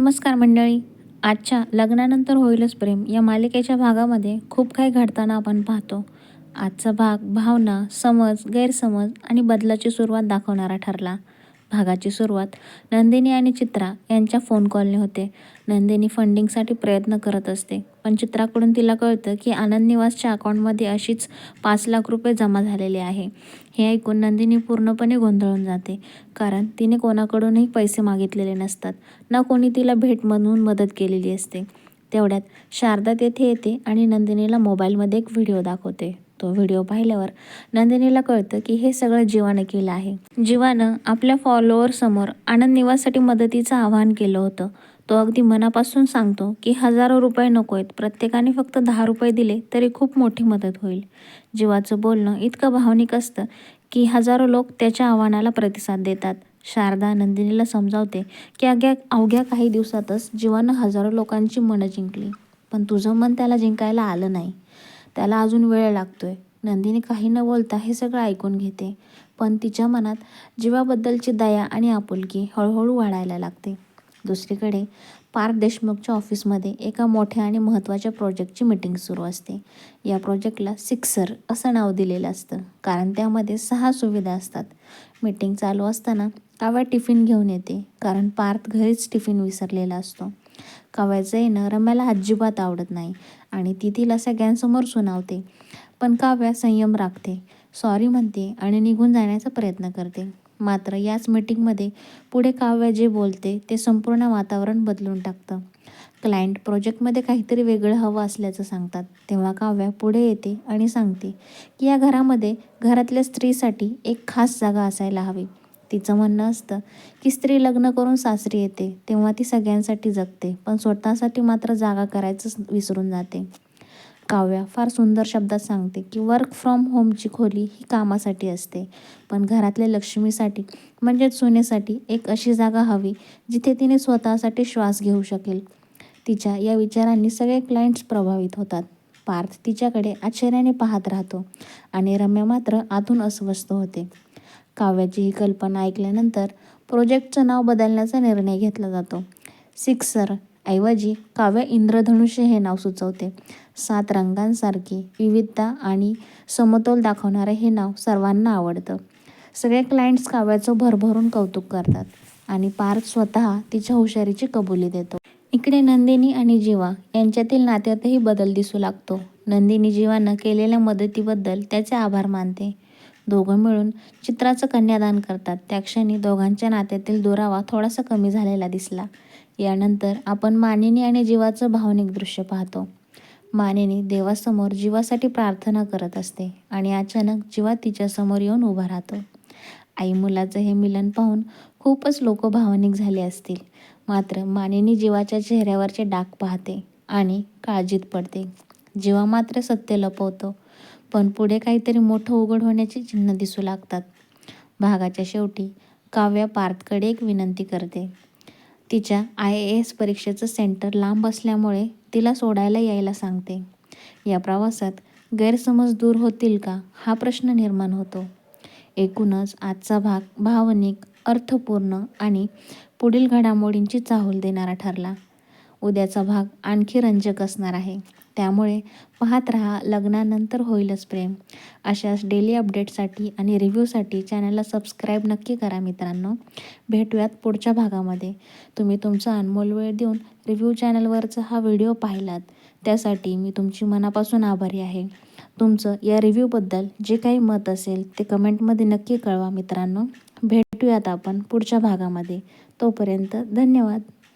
नमस्कार मंडळी. आजच्या लग्नानंतर होईलच प्रेम या मालिकेच्या भागामध्ये खूप काही घडताना आपण पाहतो. आजचा भाग भावना, समज, गैरसमज आणि बदलाची सुरुवात दाखवणारा ठरला. भागाची सुरुवात नंदिनी आणि चित्रा यांच्या फोन कॉलने होते. नंदिनी फंडिंगसाठी प्रयत्न करत असते, पण चित्राकडून तिला कळतं की आनंद निवासच्या अकाउंटमध्ये अशीच 5 लाख रुपये जमा झालेले आहे. हे ऐकून नंदिनी पूर्णपणे गोंधळून जाते, कारण तिने कोणाकडूनही पैसे मागितलेले नसतात, ना कोणी तिला भेट म्हणून मदत केलेली असते. तेवढ्यात शारदा तेथे येते आणि नंदिनीला मोबाईलमध्ये एक व्हिडिओ दाखवते. तो व्हिडिओ पाहिल्यावर नंदिनीला कळतं की हे सगळं जीवानं केलं आहे. जीवानं आपल्या फॉलोअरसमोर आनंद निवाससाठी मदतीचं आवाहन केलं होतं. तो अगदी मनापासून सांगतो की 1000 रुपये नको आहेत, प्रत्येकाने फक्त 10 रुपये दिले तरी खूप मोठी मदत होईल. जीवाचं बोलणं इतकं भावनिक असतं की हजारो लोक त्याच्या आव्हानाला प्रतिसाद देतात. शारदा नंदिनीला समजावते की अवघ्या काही दिवसातच जीवानं हजारो लोकांची मनं जिंकली, पण तुझं मन त्याला जिंकायला आलं नाही. त्याला अजून वेळ लागतोय. नंदिनी काही न बोलता हे सगळं ऐकून घेते, पण तिच्या मनात जीवाबद्दलची दया आणि आपुलकी हळूहळू वाढायला लागते. दुसरीकडे पार्थ देशमुखच्या ऑफिसमध्ये एका मोठ्या आणि महत्त्वाच्या प्रोजेक्टची मीटिंग सुरू असते. या प्रोजेक्टला सिक्सर असं नाव दिलेलं असतं, कारण त्यामध्ये 6 सुविधा असतात. मीटिंग चालू असताना काव्या टिफिन घेऊन येते, कारण पार्थ घरीच टिफिन विसरलेला असतो. काव्याचं येणं रम्याला अजिबात आवडत नाही आणि ती तिला सगळ्यांसमोर सुनावते, पण काव्या संयम राखते, सॉरी म्हणते आणि निघून जाण्याचा प्रयत्न करते. मात्र याच मीटिंगमध्ये पुढे काव्या जे बोलते ते संपूर्ण वातावरण बदलून टाकतं. क्लायंट प्रोजेक्टमध्ये काहीतरी वेगळं हवं असल्याचं सांगतात, तेव्हा काव्या पुढे येते आणि सांगते की या घरामध्ये घरातल्या स्त्रीसाठी एक खास जागा असायला हवी. तिचं म्हणणं असतं की स्त्री लग्न करून सासरी येते तेव्हा ती सगळ्यांसाठी जगते, पण स्वतःसाठी मात्र जागा करायचंच विसरून जाते. काव्या फार सुंदर शब्दात सांगते की वर्क फ्रॉम होमची खोली ही कामासाठी असते, पण घरातल्या लक्ष्मीसाठी म्हणजेच सुनेसाठी एक अशी जागा हवी जिथे तिने स्वतःसाठी श्वास घेऊ शकेल. तिच्या या विचारांनी सगळे क्लायंट्स प्रभावित होतात. पार्थ तिच्याकडे आश्चर्याने पाहत राहतो आणि रम्या मात्र आतून अस्वस्थ होते. काव्याची ही कल्पना ऐकल्यानंतर प्रोजेक्टचं नाव बदलण्याचा निर्णय घेतला जातो. सिक्सर ऐवजी काव्या इंद्रधनुष्य हे नाव सुचवते. 7 रंगांसारखी विविधता आणि समतोल दाखवणारे हे नाव सर्वांना आवडतं. सगळे क्लायंट्स काव्याचं भरभरून कौतुक करतात आणि पार्थ स्वतः तिच्या हुशारीची कबुली देतो. इकडे नंदिनी आणि जीवा यांच्यातील नात्यातही बदल दिसू लागतो. नंदिनी जीवानं केलेल्या मदतीबद्दल त्याचे आभार मानते. दोघं मिळून चित्राचं कन्यादान करतात. त्या क्षणी दोघांच्या नात्यातील दुरावा थोडासा कमी झालेला दिसला. यानंतर आपण मानिनी आणि जीवाचं भावनिक दृश्य पाहतो. मानिनी देवासमोर जीवासाठी प्रार्थना करत असते आणि अचानक जीवा तिच्यासमोर येऊन उभा राहतो. आई मुलाचं हे मिलन पाहून खूपच लोक भावनिक झाले असतील, मात्र मानिनी जीवाच्या चेहऱ्यावरचे डाग पाहते आणि काळजीत पडते. जीवा मात्र सत्य लपवतो, पण पुढे काहीतरी मोठं उघड होण्याची चिन्ह दिसू लागतात. भागाच्या शेवटी काव्या पार्थकडे एक विनंती करते. तिच्या IAS परीक्षेचं सेंटर लांब असल्यामुळे तिला सोडायला यायला सांगते. या प्रवासात गैरसमज दूर होतील का हा प्रश्न निर्माण होतो. एकूणच आजचा भाग भावनिक, अर्थपूर्ण आणि पुढील घडामोडींची चाहूल देणारा ठरला. उद्याचा भाग आणखी रंजक असणार आहे, त्यामुळे पाहत रहा लग्नानंतर होईलच प्रेम. अशाच डेली अपडेटसाठी आणि रिव्ह्यूसाठी चॅनलला सबस्क्राईब नक्की करा मित्रांनो. भेटूयात पुढच्या भागामध्ये. तुम्ही तुमचा अनमोल वेळ देऊन रिव्ह्यू चॅनलवरचा हा व्हिडिओ पाहिलात त्यासाठी मी तुमची मनापासून आभारी आहे. तुमचं या रिव्ह्यूबद्दल जे काही मत असेल ते कमेंटमध्ये नक्की कळवा मित्रांनो. भेटूयात आपण पुढच्या भागामध्ये. तोपर्यंत धन्यवाद.